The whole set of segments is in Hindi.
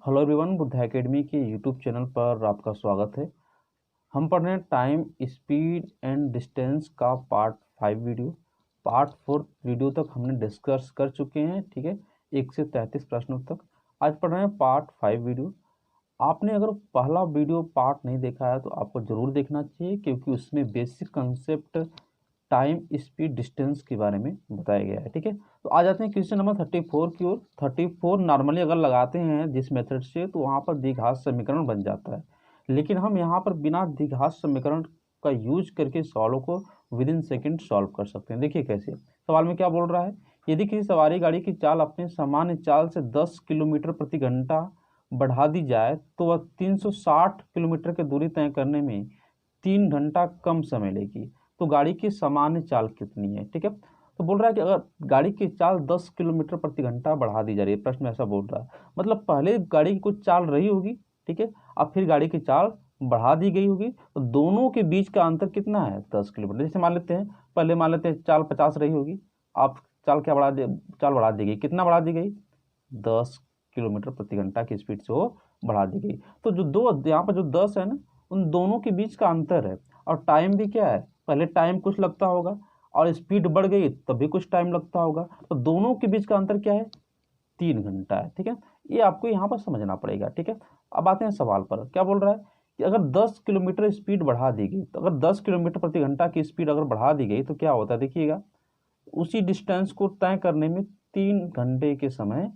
हेलो एवरीवन, बुद्धा एकेडमी के यूट्यूब चैनल पर आपका स्वागत है। हम पढ़ रहे हैं टाइम, स्पीड एंड डिस्टेंस का पार्ट 5 वीडियो। पार्ट 4 वीडियो तक हमने डिस्कस कर चुके हैं, ठीक है, 1 से 33 प्रश्नों तक। आज पढ़ रहे हैं पार्ट 5 वीडियो। आपने अगर पहला वीडियो पार्ट नहीं देखा है तो आपको ज़रूर देखना चाहिए, क्योंकि उसमें basic concept time, speed, distance के बारे में बताया गया है, ठीक है। तो आ जाते हैं क्वेश्चन नंबर 34 की ओर। 34 नॉर्मली अगर लगाते हैं जिस मेथड से तो वहाँ पर द्विघात समीकरण बन जाता है, लेकिन हम यहाँ पर बिना द्विघात समीकरण का यूज करके सवालों को विद इन सेकेंड सॉल्व कर सकते हैं। देखिए कैसे। सवाल में क्या बोल रहा है, यदि किसी सवारी गाड़ी की चाल अपने सामान्य चाल से 10 किलोमीटर प्रति घंटा बढ़ा दी जाए तो वह 360 किलोमीटर की दूरी तय करने में 3 घंटा कम समय लेगी, तो गाड़ी की सामान्य चाल कितनी है, ठीक है। तो बोल रहा है कि अगर गाड़ी की चाल 10 किलोमीटर प्रति घंटा बढ़ा दी जा रही है, प्रश्न में ऐसा बोल रहा है, मतलब पहले गाड़ी की कुछ चाल रही होगी, ठीक है, अब फिर गाड़ी की चाल बढ़ा दी गई होगी, तो दोनों के बीच का अंतर कितना है, 10 किलोमीटर। जैसे मान लेते हैं, पहले मान लेते हैं चाल 50 रही होगी, अब चाल बढ़ा दी गई, कितना बढ़ा दी गई, 10 किलोमीटर प्रति घंटा की स्पीड से वो बढ़ा दी गई। तो जो दो यहाँ पर जो 10 है ना, उन दोनों के बीच का अंतर है। और टाइम भी क्या है, पहले टाइम कुछ लगता होगा और स्पीड बढ़ गई तब भी कुछ टाइम लगता होगा, तो दोनों के बीच का अंतर क्या है, 3 घंटा है, ठीक है। ये आपको यहाँ पर समझना पड़ेगा, ठीक है। अब आते हैं सवाल पर। क्या बोल रहा है कि अगर 10 किलोमीटर स्पीड बढ़ा दी गई, तो अगर 10 किलोमीटर प्रति घंटा की स्पीड अगर बढ़ा दी गई तो क्या होता है, देखिएगा, उसी डिस्टेंस को तय करने में 3 घंटे के समय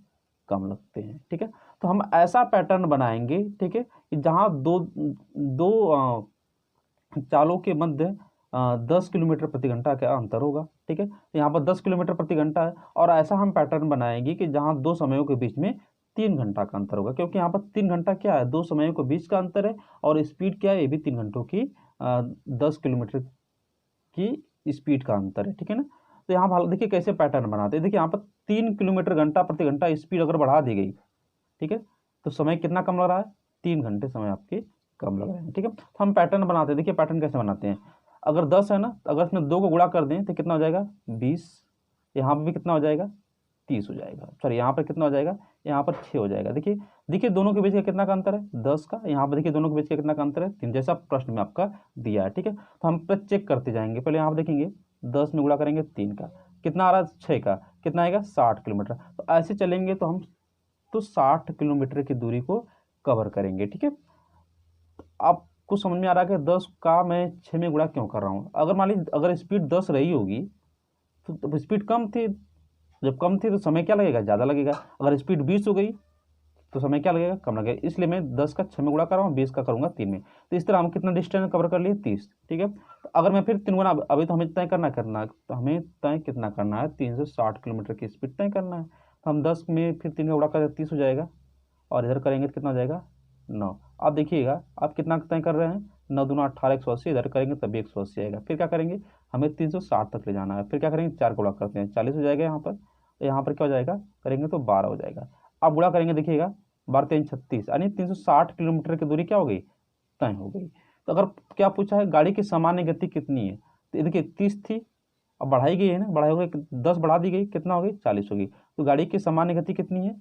कम लगते हैं, ठीक है। तो हम ऐसा पैटर्न बनाएंगे, ठीक है, कि जहाँ दो दो चालों के मध्य 10 किलोमीटर प्रति घंटा का अंतर होगा, ठीक है। यहाँ पर 10 किलोमीटर प्रति घंटा है, और ऐसा हम पैटर्न बनाएंगे कि जहाँ दो समयों के बीच में 3 घंटा का अंतर होगा, क्योंकि यहाँ पर 3 घंटा क्या है, दो समयों के बीच का अंतर है, और स्पीड क्या है, ये भी 3 घंटों की 10 किलोमीटर की स्पीड का अंतर है, ठीक है ना। तो यहाँ देखिए कैसे पैटर्न बनाते हैं। देखिए यहाँ पर 3 किलोमीटर घंटा प्रति घंटा स्पीड अगर बढ़ा दी गई, ठीक है, तो समय कितना कम लग रहा है, 3 घंटे समय आपके कम लग रहे हैं, ठीक है। तो हम पैटर्न बनाते हैं। देखिए पैटर्न कैसे बनाते हैं, अगर 10 है ना, तो अगर इसमें 2 को गुणा कर दें तो कितना हो जाएगा, 20। यहाँ पर भी कितना हो जाएगा, 30 हो जाएगा। सॉरी, यहाँ पर कितना हो जाएगा, यहाँ पर 6 हो जाएगा। देखिए देखिए दोनों के बीच का कितना का अंतर है, 10 का। यहाँ पर देखिए दोनों के बीच का कितना का अंतर है, 3, जैसा प्रश्न में आपका दिया है, ठीक है। तो हम पर चेक करते जाएंगे। पहले यहाँ पर देखेंगे, 10 में गुणा करेंगे 3 का, कितना आ रहा है, 6 का, कितना आएगा, 60 किलोमीटर। तो ऐसे चलेंगे तो हम 60 किलोमीटर की दूरी को कवर करेंगे, ठीक है। आपको समझ में आ रहा है कि 10 का मैं 6 में गुणा क्यों कर रहा हूँ। अगर मान लीजिए अगर स्पीड 10 रही होगी तो स्पीड कम थी, जब कम थी तो समय क्या लगेगा, ज़्यादा लगेगा। अगर स्पीड 20 हो गई तो समय क्या लगेगा, कम लगेगा। इसलिए मैं 10 का 6 में गुणा कर रहा हूँ, 20 का करूँगा 3 में। तो इस तरह हम कितना डिस्टेंस कवर कर लिए, 30, ठीक है। तो अगर मैं फिर 3 गुना, अभी तो हमें तय करना है, तो हमें तय कितना करना है, 360 किलोमीटर की स्पीड तय करना है। तो हम 10 में फिर 3 का गुणा करें 30 हो जाएगा, और इधर करेंगे तो कितना हो जाएगा, 9। आप देखिएगा आप कितना तय कर रहे हैं, 9 दूना 18, 180, इधर करेंगे तभी 180 आएगा। फिर क्या करेंगे, हमें 360 तक ले जाना है। फिर क्या करेंगे, 4 गुणा करते हैं, 40 हो जाएगा यहाँ पर। यहाँ पर क्या हो जाएगा, करेंगे तो 12 हो जाएगा। आप गुणा करेंगे, देखिएगा 12 3 36, यानी 360 किलोमीटर की दूरी क्या हो गई, तय हो गई। तो अगर क्या पूछा है, गाड़ी की सामान्य गति कितनी है, तो देखिए 30 थी, अब बढ़ाई गई है ना, बढ़ाई हो गई, 10 बढ़ा दी गई, कितना हो गई, 40 हो गई। तो गाड़ी की सामान्य गति कितनी है,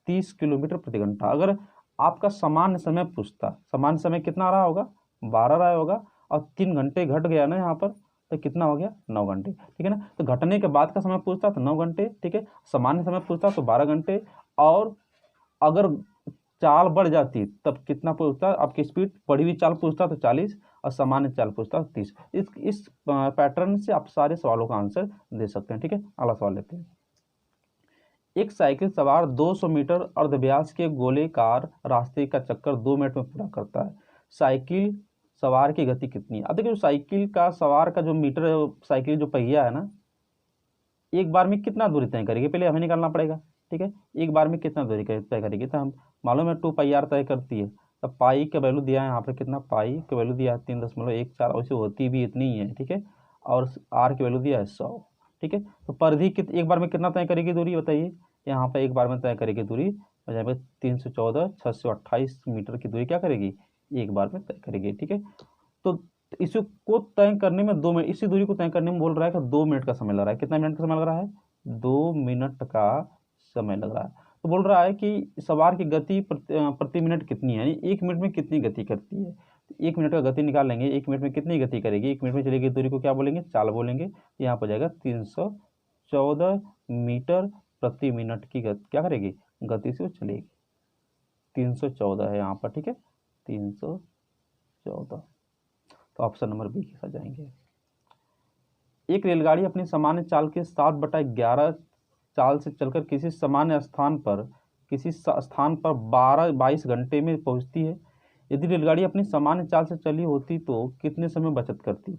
30 किलोमीटर प्रति घंटा। अगर आपका सामान्य समय पूछता, सामान्य समय कितना रहा होगा, 12 रहा होगा, और 3 घंटे घट गया ना यहाँ पर, तो कितना हो गया, 9 घंटे, ठीक है ना। तो घटने के बाद का समय पूछता तो 9 घंटे, ठीक है। सामान्य समय पूछता तो 12 घंटे, और अगर चाल बढ़ जाती तब कितना पूछता, आपकी स्पीड बढ़ी हुई चाल पूछता तो 40, और सामान्य चाल पूछता तो 30। इस पैटर्न से आप सारे सवालों का आंसर दे सकते हैं, ठीक है। अगला सवाल लेते हैं। एक साइकिल सवार 200 मीटर अर्धव्यास के गोलेकार रास्ते का चक्कर 2 मिनट में पूरा करता है। साइकिल सवार की गति कितनी है। अब देखिए साइकिल का सवार का जो मीटर है, साइकिल जो पहिया है ना, एक बार में कितना दूरी तय करेगी, पहले हमें निकालना पड़ेगा, ठीक है। एक बार में कितना दूरी तय करेगी, तो हम मालूम है 2 पाई आर तय करती है। तो पाई का वैल्यू दिया है यहाँ पर, कितना, पाई का वैल्यू दिया है 3.14, वैसे होती भी इतनी ही है, ठीक है। और आर की वैल्यू दिया है 100, ठीक है। तो परिधि एक बार में कितना तय करेगी दूरी, बताइए। यहाँ पर एक बार में तय करेगी दूरी, और यहाँ पे 314 628 मीटर की दूरी क्या करेगी, एक बार में तय करेगी, ठीक है। तो इसी को तय करने में 2 मिनट, इसी दूरी को तय करने में बोल रहा है कि 2 मिनट का समय लग रहा है। कितना मिनट का समय लग रहा है, 2 मिनट का समय लग रहा है। तो बोल रहा है कि सवार की गति प्रति मिनट कितनी है, यानी 1 मिनट में कितनी गति करती है। तो 1 मिनट का गति निकाल लेंगे, 1 मिनट में कितनी गति करेगी, 1 मिनट में चलेगी दूरी को क्या बोलेंगे, चाल बोलेंगे। यहाँ पर जाएगा 314 मीटर प्रति मिनट की क्या करेगी, गति से वो चलेगी। 314 है यहाँ पर, ठीक है, 314। तो ऑप्शन नंबर बी के साथ जाएंगे। एक रेलगाड़ी अपनी सामान्य चाल के 7/11 चाल से चलकर किसी स्थान पर 22 घंटे में पहुंचती है। यदि रेलगाड़ी अपनी सामान्य चाल से चली होती तो कितने समय बचत करती।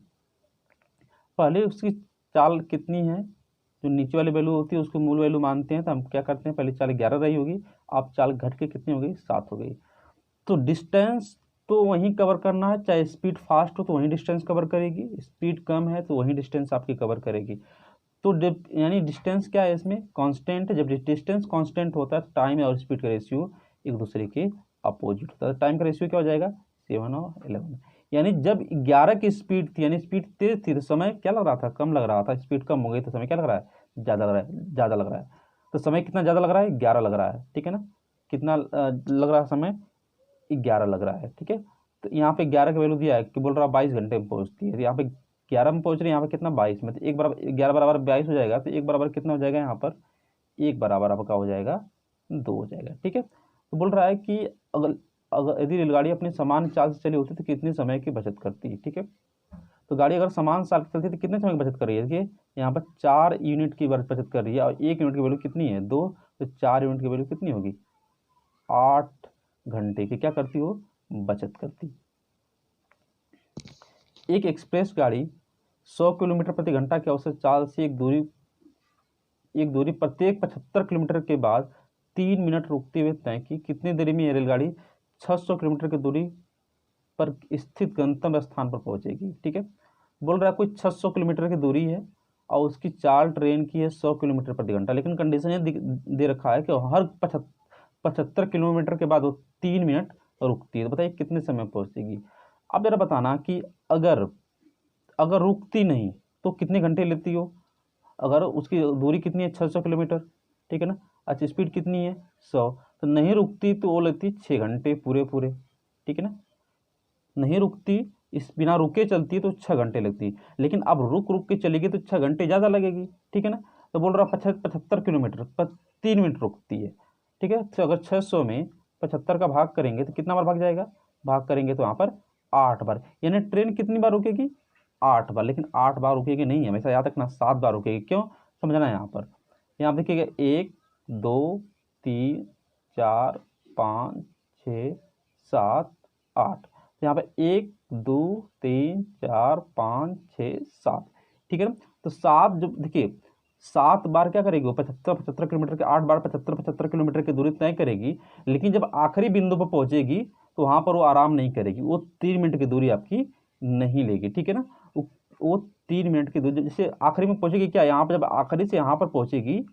पहले उसकी चाल कितनी है, जो नीचे वाली वैल्यू होती है उसको मूल वैल्यू मानते हैं, तो हम क्या करते हैं, पहले चाल 11 रही होगी, अब चाल घट के कितनी हो गई, 7 हो गई। तो डिस्टेंस तो वहीं कवर करना है, चाहे स्पीड फास्ट हो तो वहीं डिस्टेंस कवर करेगी, स्पीड कम है तो वहीं डिस्टेंस आपकी कवर करेगी। तो यानी डिस्टेंस क्या है इसमें, कांस्टेंट। जब डिस्टेंस कांस्टेंट होता है, टाइम और स्पीड का रेशियो एक दूसरे के अपोजिट होता है। टाइम का रेशियो क्या हो जाएगा, 7 और 11। यानी जब 11 की स्पीड थी, यानी स्पीड तेज थी, तो समय क्या लग रहा था, कम लग रहा था। स्पीड कम हो गई तो समय क्या लग रहा है, ज़्यादा लग रहा है, ज़्यादा लग रहा है। तो समय कितना ज़्यादा लग रहा है, 11 लग रहा है, ठीक है ना। कितना लग रहा है समय, 11 लग रहा है, ठीक है। तो यहाँ पे 11 का वैल्यू दिया है कि बोल रहा है 22 घंटे में पहुँचती है। यहाँ पे 11 में पहुँच रही है, यहाँ पे कितना, 22 में। तो 1 बराबर 11 बराबर 22 हो जाएगा, तो 1 बराबर कितना हो जाएगा, यहाँ पर 1 बराबर आपका हो जाएगा 2 हो जाएगा, ठीक है। तो बोल रहा है कि अगर अगर यदि रेलगाड़ी अपनी समान चाल से चली होती तो कितने समय की बचत करती है, ठीक है। तो गाड़ी अगर समान चाल से चलती है तो कितने समय की बचत कर रही है, देखिए यहाँ पर 4 यूनिट की बचत कर रही है, और 1 यूनिट की वैल्यू कितनी है, 2। तो 4 यूनिट की वैल्यू कितनी होगी, 8 घंटे की क्या करती हो, बचत करती। एक एक्सप्रेस गाड़ी 100 किलोमीटर प्रति घंटा की औसत चाल से एक दूरी प्रत्येक 75 किलोमीटर के बाद 3 मिनट रुकते हुए तय की। कितनी देरी में यह रेलगाड़ी 600 किलोमीटर की दूरी पर स्थित गंतव्य स्थान पर पहुंचेगी, ठीक है। बोल रहा है कोई 600 किलोमीटर की दूरी है और उसकी चाल ट्रेन की है 100 किलोमीटर प्रति घंटा, लेकिन कंडीशन ये दे रखा है कि हर 75 किलोमीटर के बाद वो 3 मिनट रुकती है। तो बताइए कितने समय पहुंचेगी। अब जरा बताना कि अगर अगर रुकती नहीं तो कितने घंटे लेती हो। अगर उसकी दूरी कितनी है, 600 किलोमीटर, ठीक है ना। अच्छा, स्पीड कितनी है, 100। तो नहीं रुकती तो वो लेती 6 घंटे पूरे, ठीक है ना। नहीं रुकती, इस बिना रुके चलती है तो 6 घंटे लगती, लेकिन अब रुक के चलेगी तो 6 घंटे ज़्यादा लगेगी, ठीक है ना। तो बोल रहा 75 किलोमीटर पर 3 मिनट रुकती है, ठीक है। तो अगर 600 में 75 का भाग करेंगे तो कितना बार भाग जाएगा, भाग करेंगे तो यहाँ पर 8 बार। यानी ट्रेन कितनी बार रुकेगी, 8 बार। लेकिन 8 बार रुकेगी नहीं, हमेशा याद रखना 7 बार रुकेगी। क्यों, समझना है यहाँ देखिएगा 1 2 3 4 5 6 7 8। तो यहाँ पे 1 2 3 4 5 6 7, ठीक है ना। तो 7 जो देखिए 7 बार क्या करेगी वो 75 किलोमीटर के 8 बार 75 किलोमीटर की दूरी तय करेगी, लेकिन जब आखिरी बिंदु पर पहुंचेगी तो वहां पर वो आराम नहीं करेगी, वो 3 मिनट की दूरी आपकी नहीं लेगी, ठीक है ना। वो 3 मिनट की दूरी जैसे आखिरी में पहुंचेगी, क्या यहाँ पर जब आखिरी से यहाँ पर पहुंचेगी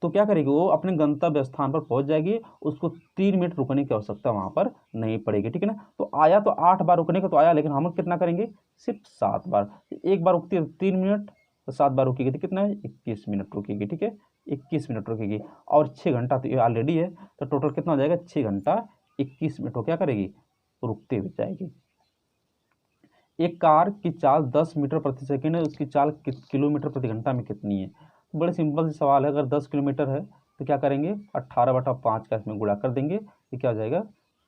तो क्या करेगी, वो अपने गंतव्य स्थान पर पहुंच जाएगी, उसको 3 मिनट रुकने की आवश्यकता वहां पर नहीं पड़ेगी, ठीक है ना। तो आया तो 8 बार रुकने का तो आया, लेकिन हम कितना करेंगे, सिर्फ 7 बार। एक बार रुकती है 3 मिनट, तो 7 बार रुकेगी तो कितना है, 21 मिनट रुकेगी, ठीक है, 21 मिनट रुकेगी। और 6 घंटा तो ये ऑलरेडी है, तो टोटल कितना हो जाएगा, 6 घंटा 21 मिनट वो क्या करेगी, रुकते हुए जाएगी। एक कार की चाल 10 मीटर प्रति सेकेंड है, उसकी चाल किलोमीटर प्रति घंटा में कितनी है। बड़े सिंपल सा सवाल है। अगर 10 किलोमीटर है तो क्या करेंगे, 18/5 का इसमें गुणा कर देंगे, ये क्या हो जाएगा,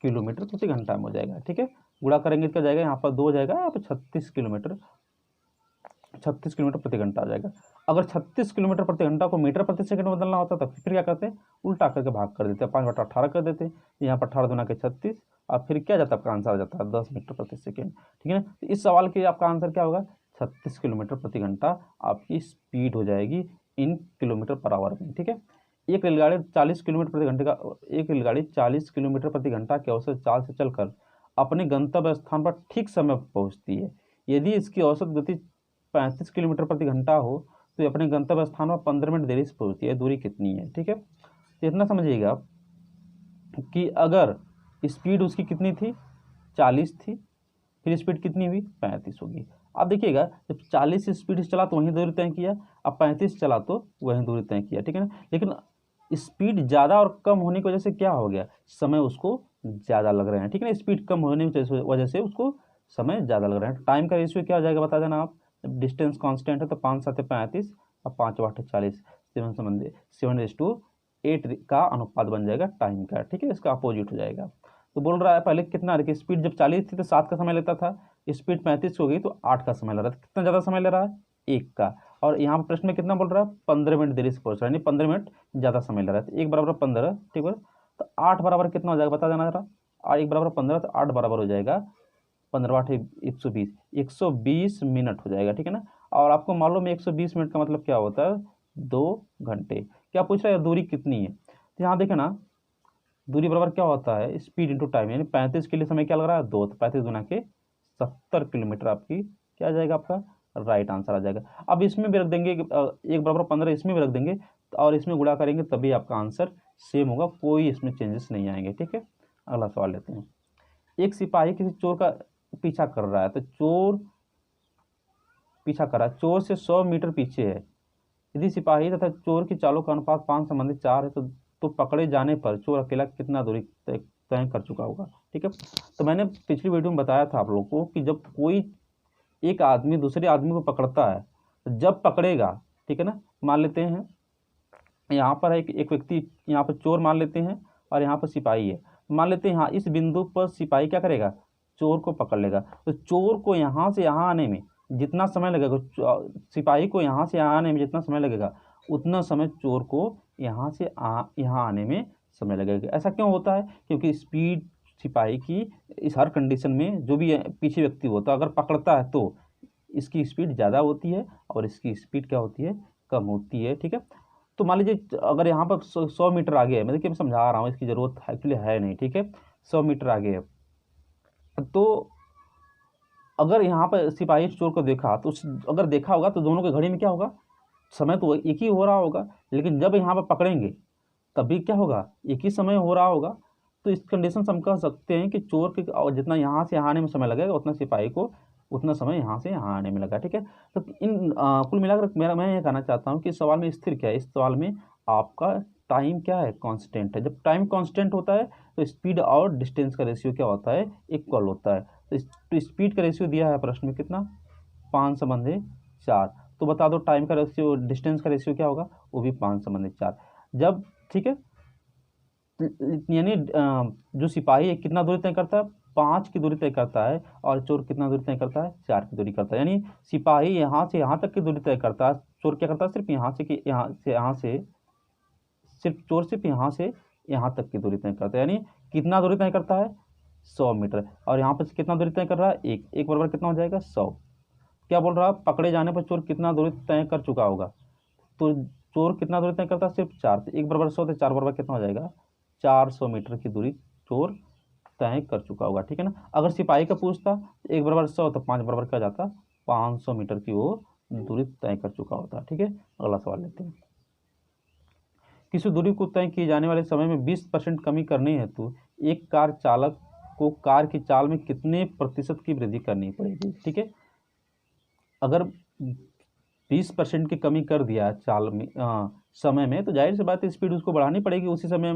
किलोमीटर प्रति घंटा में हो जाएगा, ठीक है। गुणा करेंगे तो क्या जाएगा, यहाँ पर 2 हो जाएगा, यहाँ पर 36 किलोमीटर प्रति घंटा आ जाएगा। अगर 36 किलोमीटर प्रति घंटा को मीटर प्रति सेकंड में बदलना होता तो फिर क्या करते हैं, उल्टा करके भाग कर देते हैं, 5/18 कर देते हैं। यहाँ पर 18 दूना के 36, और फिर क्या जाता है, आपका आंसर आ जाता है 10 मीटर प्रति सेकेंड, ठीक है ना। तो इस सवाल के आपका आंसर क्या होगा, 36 किलोमीटर प्रति घंटा आपकी स्पीड हो जाएगी इन किलोमीटर पर आवर में, ठीक है। एक रेलगाड़ी 40 किलोमीटर प्रति घंटा के औसत चाल से चलकर अपने गंतव्य स्थान पर ठीक समय पर पहुंचती है। यदि इसकी औसत गति 35 किलोमीटर प्रति घंटा हो तो अपने गंतव्य स्थान पर 15 मिनट देरी से पहुंचती है। दूरी कितनी है, ठीक है। तो इतना समझिएगा कि अगर स्पीड उसकी कितनी थी, 40 थी, फिर स्पीड कितनी हुई, 35 होगी। अब देखिएगा जब 40 स्पीड से चला तो वहीं दूरी तय किया, अब 35 चला तो वहीं दूरी तय किया, ठीक है ना। लेकिन स्पीड ज़्यादा और कम होने की वजह से क्या हो गया, समय उसको ज़्यादा लग रहे हैं, ठीक है ना। स्पीड कम होने की वजह से उसको समय ज़्यादा लग रहा है। टाइम का रेशियो क्या हो जाएगा बता देना आप। जब डिस्टेंस कांस्टेंट है तो 5 7 35 और 5 8 40, 7:8 का अनुपात बन जाएगा टाइम का, ठीक है। इसका अपोजिट हो जाएगा। तो बोल रहा है पहले कितना देखिए, स्पीड जब 40 थी तो 7 का समय लेता था, स्पीड 35 हो गई तो 8 का समय ले रहा था। कितना ज़्यादा समय ले रहा है, 1 का। और यहाँ पर प्रश्न में कितना बोल रहा है, 15 मिनट देरी से पहुँच रहा है, यानी 15 मिनट ज़्यादा समय ले रहा है। तो 1 बराबर 15, ठीक है। तो 8 बराबर कितना हो जाएगा बता देना जरा। 1 बराबर 15 तो 8 बराबर हो जाएगा 15 8 120, 120 मिनट हो जाएगा, ठीक है ना। और आपको मालूम है 120 मिनट का मतलब क्या होता है, 2 घंटे। क्या पूछ रहा है, दूरी कितनी है। तो यहाँ देखे ना, दूरी बराबर क्या होता है, स्पीड इंटू टाइम, यानी 35 के लिए समय क्या लग रहा है, 2, तो 35 गुना के 70 किलोमीटर आपकी क्या आ जाएगा, आपका राइट आंसर आ जाएगा। अब इसमें भी रख देंगे 1 बराबर 15, इसमें भी रख देंगे और इसमें गुणा करेंगे तभी आपका आंसर सेम होगा, कोई इसमें चेंजेस नहीं आएंगे, ठीक है। अगला सवाल लेते हैं। एक सिपाही किसी चोर का पीछा कर रहा है, तो चोर पीछा कर रहा है, चोर से 100 मीटर पीछे है। यदि सिपाही तथा चोर की चालों का अनुपात 5 संबंधित 4 है तो पकड़े जाने पर चोर अकेला कितना दूरी तय कर चुका होगा, ठीक है। तो मैंने पिछली वीडियो में बताया था आप लोगों को कि जब कोई एक आदमी दूसरे आदमी को पकड़ता है, तो जब पकड़ेगा, ठीक है ना, मान लेते हैं यहाँ पर एक व्यक्ति, यहाँ पर चोर मान लेते हैं और यहाँ पर सिपाही है, मान लेते हैं। यहाँ इस बिंदु पर सिपाही क्या करेगा, चोर को पकड़ लेगा। तो चोर को यहाँ से यहाँ आने में जितना समय लगेगा, सिपाही को यहाँ से यहाँ आने में जितना समय लगेगा, उतना समय चोर को यहाँ से यहाँ आने में समय लगेगा। ऐसा क्यों होता है, क्योंकि स्पीड सिपाही की इस हर कंडीशन में जो भी पीछे व्यक्ति होता है अगर पकड़ता है तो इसकी स्पीड ज़्यादा होती है और इसकी स्पीड क्या होती है, कम होती है, ठीक है। तो मान लीजिए अगर यहाँ पर 100 मीटर आगे है, मैं देखिए मैं समझा रहा हूँ, इसकी ज़रूरत एक्चुअली है नहीं, ठीक है। 100 मीटर आगे है, तो अगर यहाँ पर सिपाही चोर को देखा तो अगर देखा होगा तो दोनों के घड़ी में क्या होगा, समय तो एक ही हो रहा होगा, लेकिन जब यहाँ पर पकड़ेंगे तभी क्या होगा, एक ही समय हो रहा होगा। तो इस कंडीशन से हम कह सकते हैं कि चोर के जितना यहाँ से यहाँ आने में समय लगेगा उतना सिपाही को उतना समय यहाँ से यहाँ आने में लगा, ठीक है। तो इन कुल मिलाकर मैं ये कहना चाहता हूँ कि इस सवाल में स्थिर क्या है, इस सवाल में आपका टाइम क्या है, कांस्टेंट है। जब टाइम कांस्टेंट होता है तो स्पीड और डिस्टेंस का रेशियो क्या होता है, इक्वल होता है। तो स्पीड का रेशियो दिया है प्रश्न में कितना, 5:4। तो बता दो टाइम का रेशियो, डिस्टेंस का रेशियो क्या होगा, वो भी 5:4। जब, ठीक है, यानी जो सिपाही है कितना दूरी तय करता है, 5 की दूरी तय करता है और चोर कितना दूरी तय करता है, 4 की दूरी करता है। यानी सिपाही यहाँ से यहाँ तक की दूरी तय करता है, चोर क्या करता है, सिर्फ यहाँ से सिर्फ चोर सिर्फ यहाँ से यहाँ तक की दूरी तय करता है। यानी कितना दूरी तय करता है, 100 मीटर। और यहाँ पर कितना दूरी तय कर रहा है, एक बराबर कितना हो जाएगा, 100। क्या बोल रहा है, पकड़े जाने पर चोर कितना दूरी तय कर चुका होगा। तो चोर कितना दूरी तय करता है, सिर्फ 4। तो 1 बराबर 100 तो 4 बराबर कितना हो जाएगा, 400 मीटर की दूरी चोर तय कर चुका होगा, ठीक है ना। अगर सिपाही का पूछता 1 बराबर 100 तो 5 बराबर क्या जाता, 500 मीटर की वो दूरी तय कर चुका होता, ठीक है। अगला सवाल लेते हैं। किसी दूरी को तय किए जाने वाले समय में 20% कमी करनी है तो एक कार चालक को कार की चाल में कितने प्रतिशत की वृद्धि करनी पड़ेगी, ठीक है। अगर 20% की कमी कर दिया चाल में समय में, तो जाहिर सी बात है स्पीड उसको बढ़ानी पड़ेगी उसी समय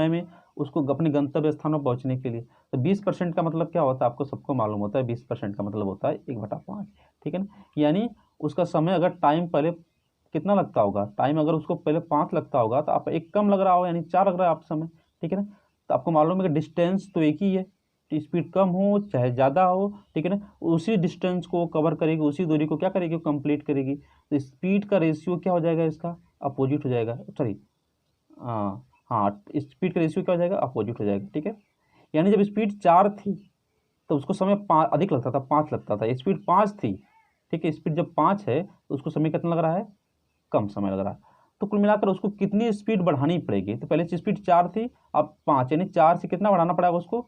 में उसको अपने गंतव्य स्थान पर पहुंचने के लिए। तो 20% का मतलब क्या होता है, आपको सबको मालूम होता है, 20% का मतलब होता है 1/5, ठीक है ना। यानी उसका समय अगर टाइम पहले कितना लगता होगा, टाइम अगर उसको पहले 5 लगता होगा तो आप एक कम लग रहा होगा, यानी 4 लग रहा है आप समय, ठीक है ना। तो आपको मालूम है कि डिस्टेंस तो एक ही है, स्पीड कम हो चाहे ज़्यादा हो, ठीक है ना, उसी डिस्टेंस को कवर करेगी, उसी दूरी को क्या करेगी, कंप्लीट करेगी। तो स्पीड का रेशियो क्या हो जाएगा, इसका अपोजिट हो जाएगा, सॉरी हाँ स्पीड का रेशियो क्या हो जाएगा, अपोजिट हो जाएगा, ठीक है। यानी जब स्पीड 4 थी तो उसको समय 5 अधिक लगता था, 5 लगता था। स्पीड 5 थी, ठीक है, स्पीड जब 5 है तो उसको समय कितना लग रहा है, कम समय लग रहा है। तो कुल मिलाकर उसको कितनी स्पीड बढ़ानी पड़ेगी, तो पहले स्पीड 4 थी, अब 5, यानी 4 से कितना बढ़ाना पड़ेगा उसको,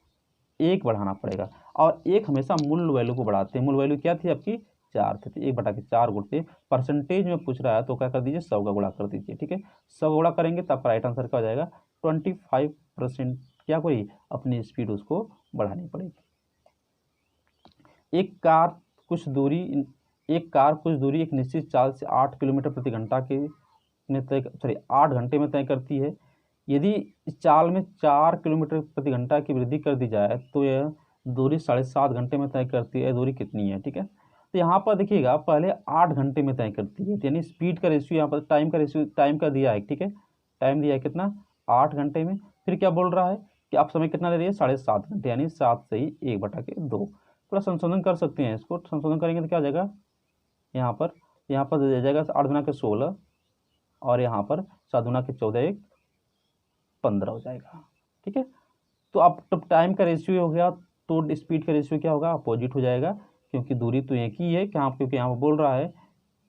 1 बढ़ाना पड़ेगा। और 1 हमेशा मूल वैल्यू को बढ़ाते हैं। मूल वैल्यू क्या थी आपकी, 4 थी, तो 1/4 गुणते परसेंटेज में पूछ रहा है तो क्या कर दीजिए, 100 का गुणा कर दीजिए, ठीक है। 100 गुणा करेंगे तब राइट आंसर क्या हो जाएगा, 25% क्या कोई अपनी स्पीड उसको बढ़ानी पड़ेगी। एक कार कुछ दूरी एक निश्चित चाल से 8 किलोमीटर प्रति घंटा के में तय, सॉरी 8 घंटे में तय करती है। यदि इस चाल में 4 किलोमीटर प्रति घंटा की वृद्धि कर दी जाए तो यह दूरी 7.5 घंटे में तय करती है। दूरी कितनी है? ठीक है, तो यहाँ पर देखिएगा पहले 8 घंटे में तय करती है, यानी स्पीड का रेशियो यहाँ पर टाइम का रेशियो, टाइम का दिया है। ठीक है, टाइम दिया है कितना? 8 घंटे में। फिर क्या बोल रहा है कि आप समय कितना ले रही है? 7.5 घंटे, यानी 7 से ही 1/2। थोड़ा संशोधन कर सकते हैं इसको, संशोधन करेंगे तो क्या हो जाएगा? यहाँ पर दिया जाएगा 8 गुना के 16 और यहाँ पर 7 गुना के 14, 1 15 हो जाएगा। ठीक है, तो अब तब टाइम का रेशियो हो गया तो स्पीड का रेशियो क्या होगा? अपोजिट हो जाएगा, क्योंकि दूरी तो एक ही है। क्या? क्योंकि यहाँ पर बोल रहा है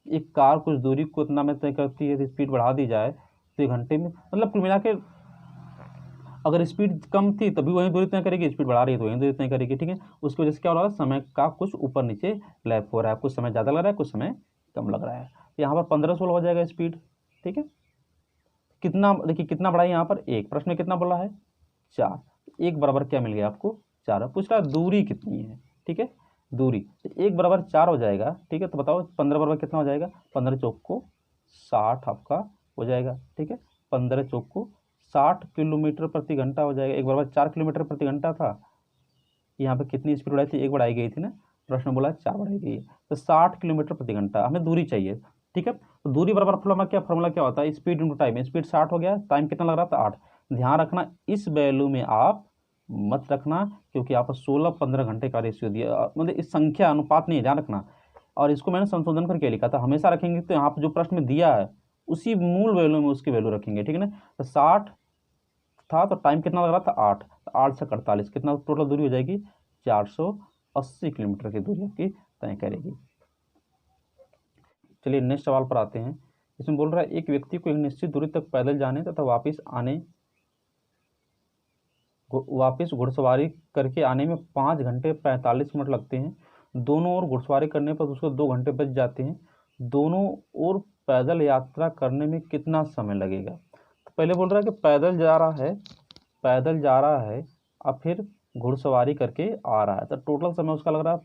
एक कार कुछ दूरी को इतना में तय करती है, स्पीड बढ़ा दी जाए तो 1 घंटे में, मतलब कुल मिला के अगर स्पीड कम थी तभी वही दूरी तय करेगी, स्पीड बढ़ा रही है तो वही दूरी तय करेगी। ठीक है, उसकी वजह से क्या हो रहा है? समय का कुछ ऊपर नीचे लैप हो रहा है, कुछ समय ज़्यादा लग रहा है, कुछ समय कम लग रहा है। तो यहाँ पर 15-16 हो जाएगा स्पीड। ठीक है, कितना, देखिए कितना बढ़ा है यहाँ पर? 1। प्रश्न में कितना बोला है? 4। 1 बराबर क्या मिल गया आपको? 4। पूछ रहा है दूरी कितनी है। ठीक है, दूरी 1 बराबर 4 हो जाएगा। ठीक है, तो बताओ 15 बराबर कितना हो जाएगा? 15 चौक को 60 आपका हो जाएगा। ठीक है, 15 चौक को 60 किलोमीटर प्रति घंटा हो जाएगा। 1 बराबर 4 किलोमीटर प्रति घंटा था। यहाँ पे कितनी स्पीड बढ़ाई थी? 1 बढ़ाई गई थी ना, प्रश्न बोला 4 बढ़ाई गई है, तो 60 किलोमीटर प्रति घंटा हमें दूरी चाहिए। ठीक है, तो दूरी बराबर फॉर्मूला क्या होता है? Speed into time. स्पीड 60 हो गया, टाइम कितना लग रहा था? 8। ध्यान रखना इस वैल्यू में आप मत रखना, क्योंकि यहाँ पर 16-15 घंटे का रेशियो दिया, मतलब इस संख्या अनुपात नहीं है, ध्यान रखना। और इसको मैंने संशोधन करके लिखा था, हमेशा रखेंगे तो यहाँ पर जो प्रश्न में दिया है उसी मूल वैल्यू में उसकी वैल्यू रखेंगे। ठीक है ना, तो 60 था तो टाइम कितना लग रहा था? 8। तो 8 से 48 कितना टोटल दूरी हो जाएगी? 480 किलोमीटर की दूरी आपकी तय करेगी। चलिए नेक्स्ट सवाल पर आते हैं। इसमें बोल रहा है एक व्यक्ति को एक निश्चित दूरी तक पैदल जाने तथा वापस घुड़सवारी करके आने में 5 घंटे 45 मिनट लगते हैं। दोनों ओर घुड़सवारी करने पर उसको 2 घंटे बच जाते हैं। दोनों ओर पैदल यात्रा करने में कितना समय लगेगा? तो पहले बोल रहा है कि पैदल जा रहा है और फिर घुड़सवारी करके आ रहा है, तो टोटल समय उसका लग रहा है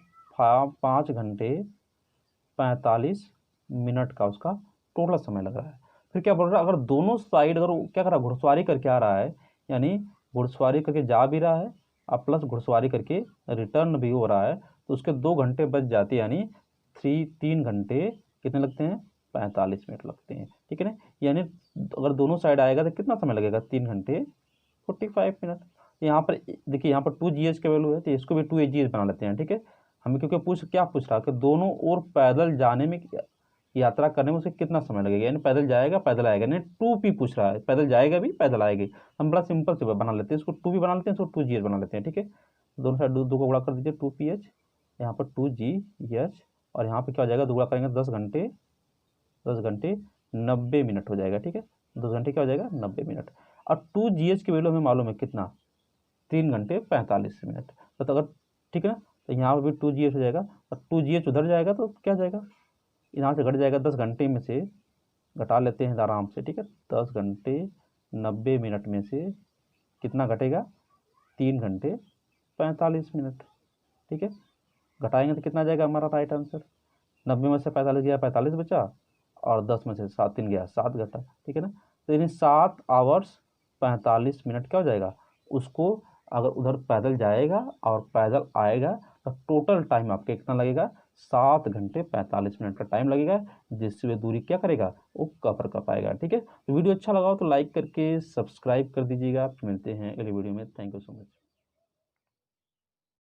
5 घंटे 45 मिनट का उसका टोटल समय लग रहा है। फिर क्या बोल रहा है? अगर दोनों साइड, अगर वो क्या कर रहा है? घुड़सवारी करके आ रहा है, यानी घुड़सवारी करके जा भी रहा है और प्लस घुड़सवारी करके रिटर्न भी हो रहा है, तो उसके 2 घंटे बच जाते हैं, यानी 3 घंटे कितने लगते हैं? 45 मिनट लगते हैं। ठीक है ना, यानी अगर दोनों साइड आएगा तो कितना समय लगेगा? 3 घंटे 45 मिनट। यहाँ पर देखिए, यहाँ पर 2GH का वैल्यू है तो इसको भी 2AGH बना लेते हैं। ठीक है, हमें क्योंकि क्या पूछ रहा है कि दोनों ओर पैदल जाने में, यात्रा करने में उसे कितना समय लगेगा, यानी पैदल जाएगा पैदल आएगा, यानी 2P पूछ रहा है, पैदल जाएगा भी पैदल आएगी। हम बड़ा सिंपल से बना लेते हैं, इसको 2P बना लेते हैं, इसको 2GH बना लेते हैं। ठीक है, दोनों साइड 2 को गुणा कर दीजिए, 2PH, यहाँ पर 2GH, और यहाँ पर क्या हो जाएगा? दुगुणा करेंगे 10 घंटे 90 मिनट हो जाएगा। ठीक है, 10 घंटे क्या हो जाएगा? 90 मिनट। और 2GH की वैल्यू हमें मालूम है कितना? 3 घंटे 45 मिनट। तो अगर, ठीक है ना, तो यहाँ पर भी 2GH हो जाएगा और 2GH उधर जाएगा तो क्या जाएगा? यहाँ से घट जाएगा, 10 घंटे में से घटा लेते हैं आराम से। ठीक है, 10 घंटे 90 मिनट में से कितना घटेगा? 3 घंटे 45 मिनट। ठीक है, घटाएंगे तो कितना जाएगा हमारा राइट आंसर? 90 में से 45 गया, 45 बचा, और 10 में से 7 3 गया, 7 घटा। ठीक है ना, तो यानी 7 आवर्स 45 मिनट क्या हो जाएगा? उसको अगर उधर पैदल जाएगा और पैदल आएगा तो टोटल टाइम आपके कितना लगेगा? 7 घंटे 45 मिनट का टाइम लगेगा, जिससे वे दूरी क्या करेगा? वो कवर कर पाएगा। ठीक है, तो वीडियो अच्छा लगा हो तो लाइक करके सब्सक्राइब कर दीजिएगा। मिलते हैं अगली वीडियो में। Thank you so much.